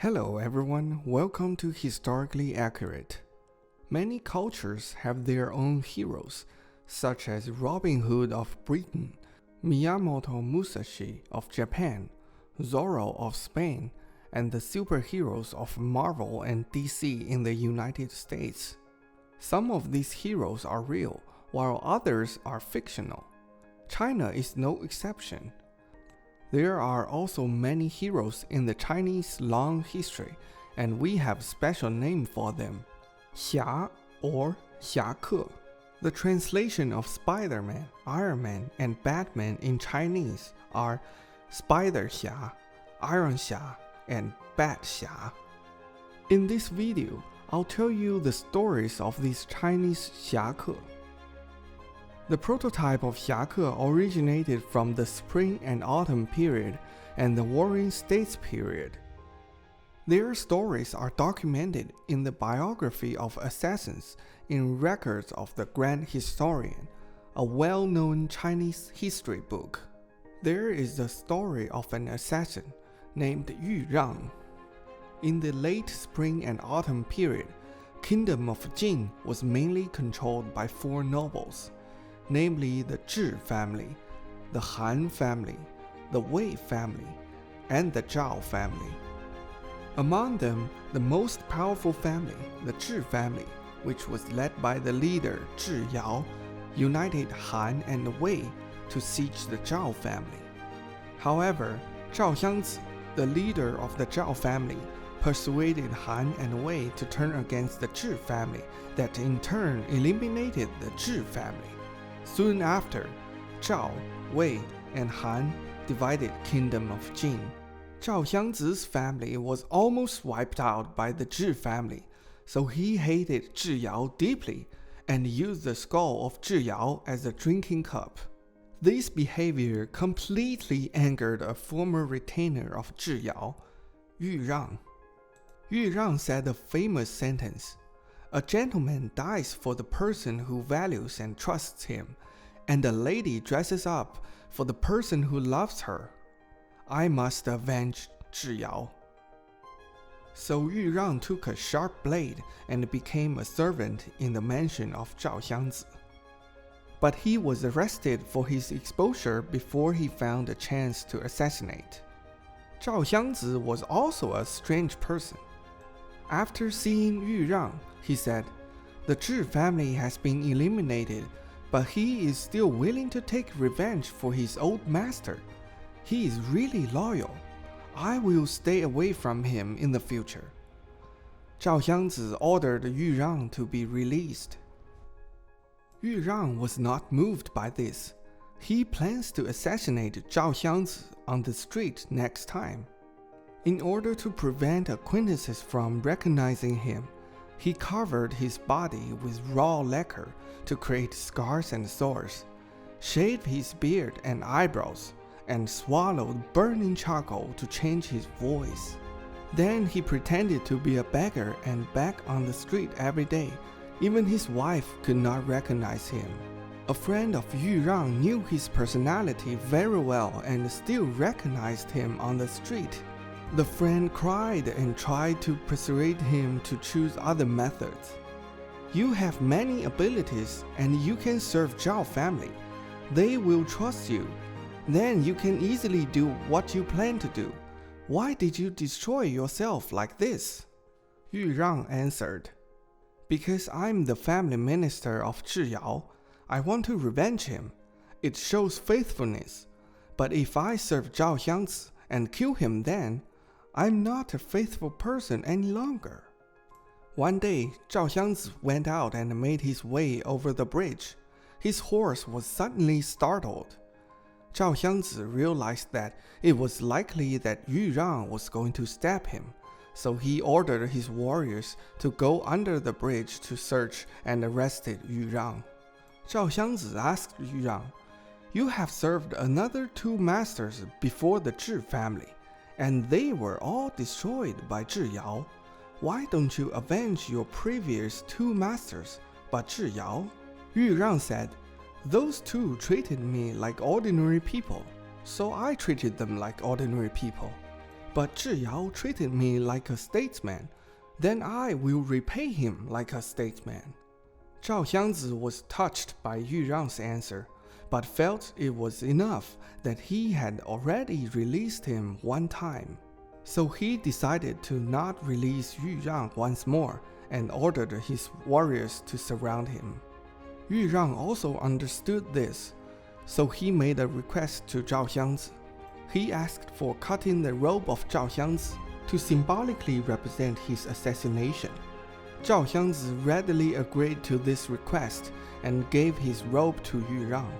Hello everyone, welcome to Historically Accurate. Many cultures have their own heroes, such as Robin Hood of Britain, Miyamoto Musashi of Japan, Zorro of Spain, and the superheroes of Marvel and DC in the United States. Some of these heroes are real, while others are fictional. China is no exception. There are also many heroes in the Chinese long history, and we have special name for them. Xia or xiake. The translation of Spider-Man, Iron Man, and Batman in Chinese are Spider Xia, Iron Xia, and Bat Xia. In this video, I'll tell you the stories of these Chinese xiake. The prototype of xiake originated from the Spring and Autumn period and the Warring States period. Their stories are documented in the biography of assassins in Records of the Grand Historian, a well-known Chinese history book. There is the story of an assassin named Yu Rang. In the late Spring and Autumn period, Kingdom of Jin was mainly controlled by four nobles, namely the Zhi family, the Han family, the Wei family, and the Zhao family. Among them, the most powerful family, the Zhi family, which was led by the leader Zhi Yao, united Han and Wei to siege the Zhao family. However, Zhao Xiangzi, the leader of the Zhao family, persuaded Han and Wei to turn against the Zhi family, that in turn eliminated the Zhi family. Soon after, Zhao, Wei, and Han divided Kingdom of Jin. Zhao Xiangzi's family was almost wiped out by the Zhi family, so he hated Zhi Yao deeply and used the skull of Zhi Yao as a drinking cup. This behavior completely angered a former retainer of Zhi Yao, Yu Rang. Yu Rang said a famous sentence: "A gentleman dies for the person who values and trusts him, and a lady dresses up for the person who loves her. I must avenge Zhi Yao." So Yu Rang took a sharp blade and became a servant in the mansion of Zhao Xiangzi. But he was arrested for his exposure before he found a chance to assassinate. Zhao Xiangzi was also a strange person. After seeing Yu Rang, he said, "The Zhi family has been eliminated, but he is still willing to take revenge for his old master. He is really loyal. I will stay away from him in the future." Zhao Xiangzi ordered Yu Rang to be released. Yu Rang was not moved by this. He plans to assassinate Zhao Xiangzi on the street next time. In order to prevent acquaintances from recognizing him, he covered his body with raw lacquer to create scars and sores, shaved his beard and eyebrows, and swallowed burning charcoal to change his voice. Then he pretended to be a beggar and begged on the street every day. Even his wife could not recognize him. A friend of Yu Rang knew his personality very well and still recognized him on the street. The friend cried and tried to persuade him to choose other methods. "You have many abilities and you can serve Zhao family. They will trust you. Then you can easily do what you plan to do. Why did you destroy yourself like this?" Yu Rang answered, "Because I'm the family minister of Zhi Yao. I want to revenge him. It shows faithfulness. But if I serve Zhao Xiangzi and kill him then, I'm not a faithful person any longer." One day, Zhao Xiangzi went out and made his way over the bridge. His horse was suddenly startled. Zhao Xiangzi realized that it was likely that Yu Rang was going to stab him, so he ordered his warriors to go under the bridge to search and arrested Yu Rang. Zhao Xiangzi asked Yu Rang, "You have served another two masters before the Zhi family, and they were all destroyed by Zhi Yao. Why don't you avenge your previous two masters, but Zhi Yao?" Yu Rang said, "Those two treated me like ordinary people, so I treated them like ordinary people. But Zhiyao treated me like a statesman. Then I will repay him like a statesman. Zhao Xiangzi was touched by Yu Rang's answer, but felt it was enough that he had already released him one time. So he decided to not release Yu Rang once more and ordered his warriors to surround him. Yu Rang also understood this, so he made a request to Zhao Xiangzi. He asked for cutting the robe of Zhao Xiangzi to symbolically represent his assassination. Zhao Xiangzi readily agreed to this request and gave his robe to Yu Rang.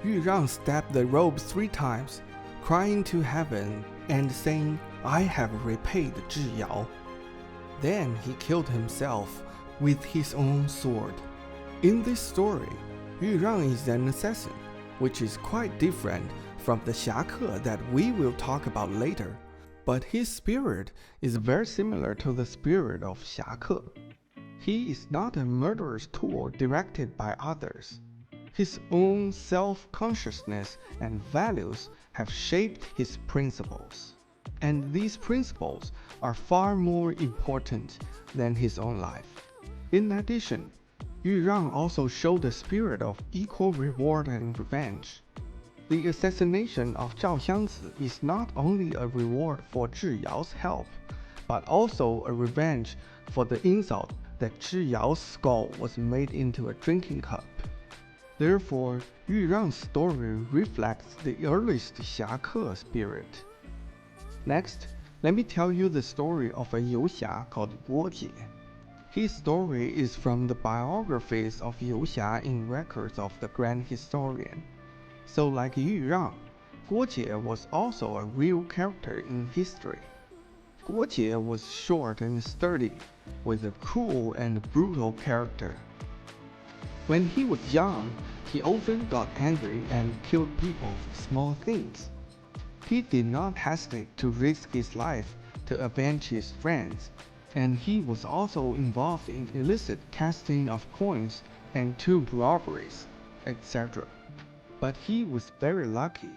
Yu Rang stabbed the robe 3 times, crying to heaven and saying, "I have repaid Zhiyao." Then he killed himself with his own sword. In this story, Yu Rang is an assassin, which is quite different from the xiake that we will talk about later, but his spirit is very similar to the spirit of xiake. He is not a murderous tool directed by others. His own self-consciousness and values have shaped his principles, and these principles are far more important than his own life. In addition, Yu Rang also showed the spirit of equal reward and revenge. The assassination of Zhao Xiangzi is not only a reward for Zhiyao's help, but also a revenge for the insult that Zhiyao's skull was made into a drinking cup. Therefore, Yu Rang's story reflects the earliest xiake spirit. Next, let me tell you the story of a wuxia called Guo Jie. His story is from the biographies of wuxia in records of the grand historian. So like Yu Rang, Guo Jie was also a real character in history. Guo Jie was short and sturdy, with a cruel and brutal character. When he was young, he often got angry and killed people for small things. He did not hesitate to risk his life to avenge his friends, and he was also involved in illicit casting of coins and tomb robberies, etc. But he was very lucky.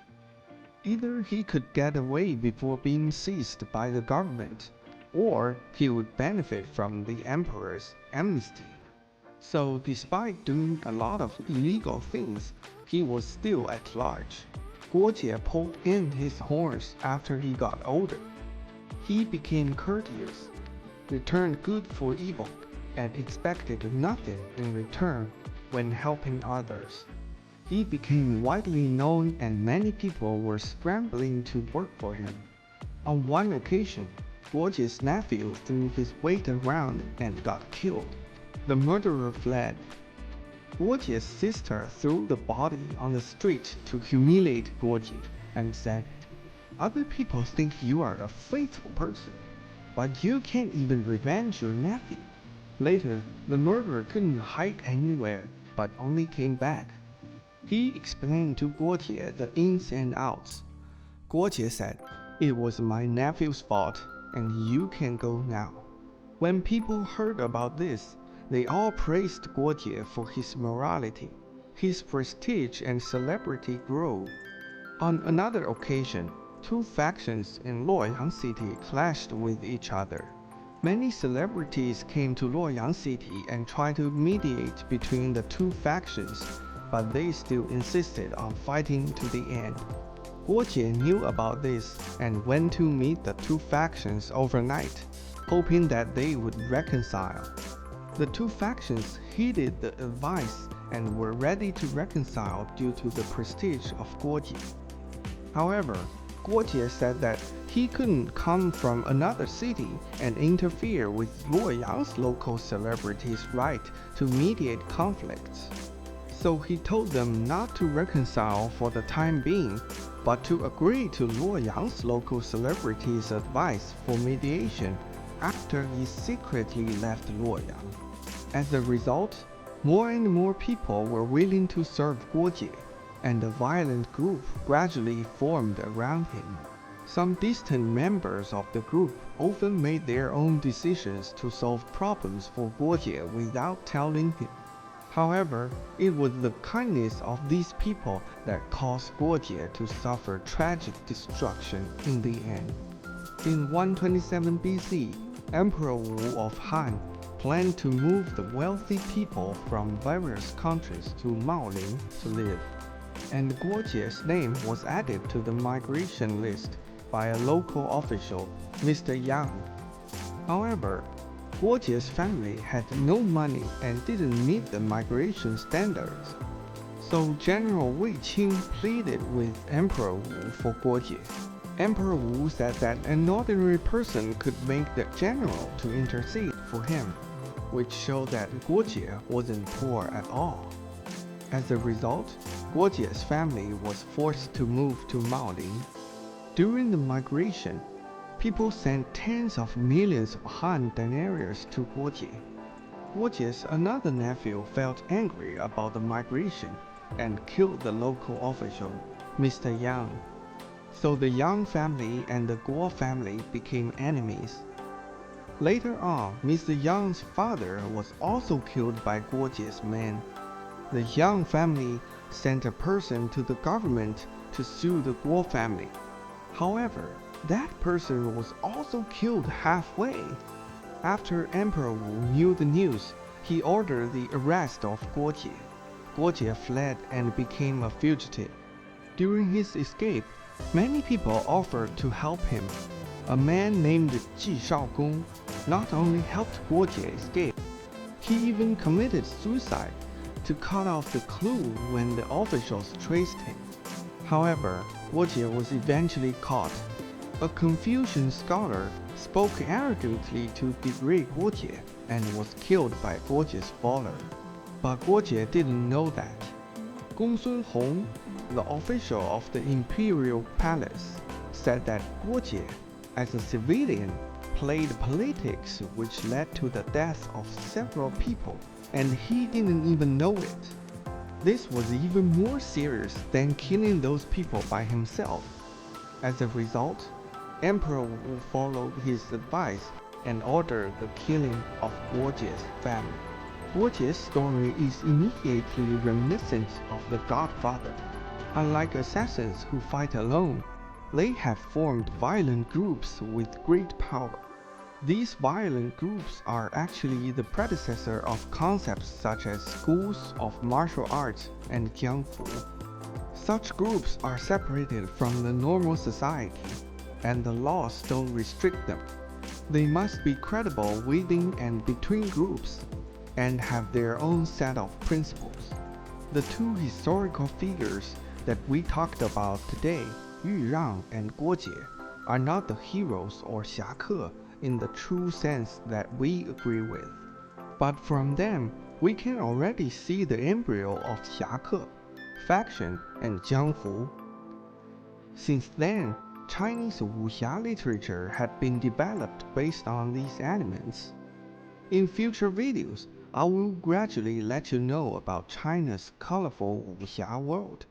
Either he could get away before being seized by the government, or he would benefit from the emperor's amnesty. So despite doing a lot of illegal things, he was still at large. Guo Jie pulled in his horns after he got older. He became courteous, returned good for evil, and expected nothing in return when helping others. He became widely known and many people were scrambling to work for him. On one occasion, Guo Jie's nephew threw his weight around and got killed. The murderer fled. Guo Jie's sister threw the body on the street to humiliate Guo Jie and said, "Other people think you are a faithful person, but you can't even revenge your nephew." Later, the murderer couldn't hide anywhere, but only came back. He explained to Guo Jie the ins and outs. Guo Jie said, "It was my nephew's fault, and you can go now." When people heard about this, they all praised Guo Jie for his morality. His prestige and celebrity grew. On another occasion, 2 factions in Luoyang City clashed with each other. Many celebrities came to Luoyang City and tried to mediate between the 2 factions, but they still insisted on fighting to the end. Guo Jie knew about this and went to meet the 2 factions overnight, hoping that they would reconcile. The 2 factions heeded the advice and were ready to reconcile due to the prestige of Guo Jie. However, Guo Jie said that he couldn't come from another city and interfere with Luoyang's local celebrities' right to mediate conflicts. So he told them not to reconcile for the time being, but to agree to Luoyang's local celebrities' advice for mediation after he secretly left Luoyang. As a result, more and more people were willing to serve Guo Jie, and a violent group gradually formed around him. Some distant members of the group often made their own decisions to solve problems for Guo Jie without telling him. However, it was the kindness of these people that caused Guo Jie to suffer tragic destruction in the end. In 127 BC, Emperor Wu of Han planned to move the wealthy people from various countries to Maolin to live, and Guo Jie's name was added to the migration list by a local official, Mr. Yang. However, Guo Jie's family had no money and didn't meet the migration standards. So General Wei Qing pleaded with Emperor Wu for Guo Jie. Emperor Wu said that an ordinary person could make the general to intercede for him, which showed that Guo Jie wasn't poor at all. As a result, Guo Jie's family was forced to move to Maolin. During the migration, people sent tens of millions of Han denarius to Guo Jie. Guo Jie's another nephew felt angry about the migration and killed the local official, Mr. Yang. So the Yang family and the Guo family became enemies. Later on, Mr. Yang's father was also killed by Guo Jie's men. The Yang family sent a person to the government to sue the Guo family. However, that person was also killed halfway. After Emperor Wu knew the news, he ordered the arrest of Guo Jie. Guo Jie fled and became a fugitive. During his escape, many people offered to help him. A man named Ji not only helped Guo Jie escape, he even committed suicide to cut off the clue when the officials traced him. However, Guo Jie was eventually caught. A Confucian scholar spoke arrogantly to degrade Guo Jie and was killed by Guo Jie's follower. But Guo Jie didn't know that. Gong Sun Hong, the official of the imperial palace, said that Guo Jie, as a civilian, played politics which led to the death of several people, and he didn't even know it. This was even more serious than killing those people by himself. As a result, Emperor Wu followed his advice and ordered the killing of Guo Jie's family. Guo Jie's story is immediately reminiscent of The Godfather. Unlike assassins who fight alone, they have formed violent groups with great power. These violent groups are actually the predecessor of concepts such as schools of martial arts and jianghu. Such groups are separated from the normal society, and the laws don't restrict them. They must be credible within and between groups, and have their own set of principles. The two historical figures that we talked about today, Rang and Guo Jie, are not the heroes or xiake in the true sense that we agree with. But from them, we can already see the embryo of xiake, faction, and jianghu. Since then, Chinese wuxia literature had been developed based on these elements. In future videos, I will gradually let you know about China's colorful wuxia world.